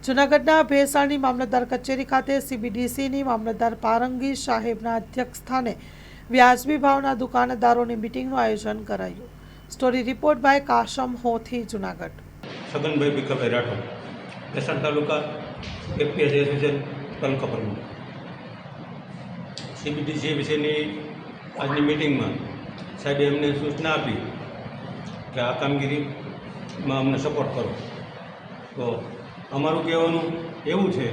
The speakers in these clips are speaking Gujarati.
જૂનાગઢના ભેસાણની મામલતદાર કચેરી ખાતે સીબીડીસીની મામલતદાર પારંગી સાહેબના અધ્યક્ષસ્થાને વ્યાજબી ભાવના દુકાનદારોની મીટિંગનું આયોજન કરાયું. Story report by Kasam Hothi, Junagadh. Chhaganbhai Bhikhabhai Rathod, Bhesan taluka APS association taluka પ્રમુખ. સીબીડીસી વિશેની આજની મિટિંગમાં સાહેબે અમને સૂચના આપી કે આ કામગીરીમાં અમને સપોર્ટ કરો. તો અમારું કહેવાનું એવું છે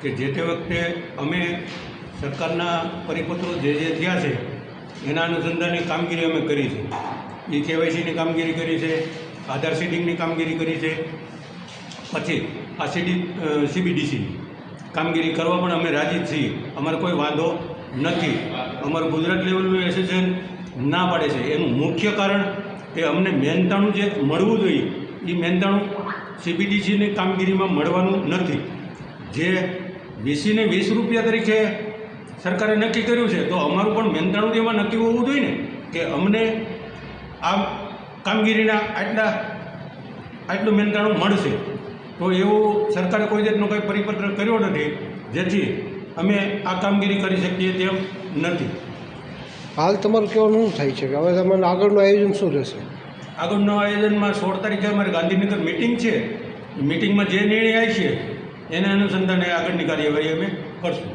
કે જે તે વખતે અમે સરકારના પરિપત્રો જે થયા છે એના અનુસંધાને કામગીરી અમે કરી છે. KYCની કામગીરી કરી છે, આધાર સીડિંગની કામગીરી કરી છે, પછી આ સીબીડીસીની કામગીરી કરવા પણ અમે રાજી જ છીએ. અમારે કોઈ વાંધો નથી. અમારું ગુજરાત લેવલનું એસોસિએશન ના પાડે છે. એનું મુખ્ય કારણ કે અમને મહેનતાણું જે મળવું જોઈએ એ મહેનતાણું સીબીડીસીની કામગીરીમાં મળવાનું નથી. જે 20 ને 20 રૂપિયા તરીકે સરકારે નક્કી કર્યું છે, તો અમારું પણ મહેનતાણું એમાં નક્કી હોવું જોઈએ ને કે અમને આ કામગીરીના આટલું મહેનતાણું મળશે. તો એવું સરકારે કોઈ જાતનો કંઈ પરિપત્ર કર્યો નથી, જેથી અમે આ કામગીરી કરી શકીએ તેમ નથી. હાલ તમારું કહેવાનું શું થાય છે કે હવે તમારું આગળનું આયોજન શું રહેશે? આગળનું આયોજનમાં 16 તારીખે અમારે ગાંધીનગર મિટિંગ છે. મિટિંગમાં જે નિર્ણય આવશે એના અનુસંધાને આગળની કાર્યવાહી અમે કરશું.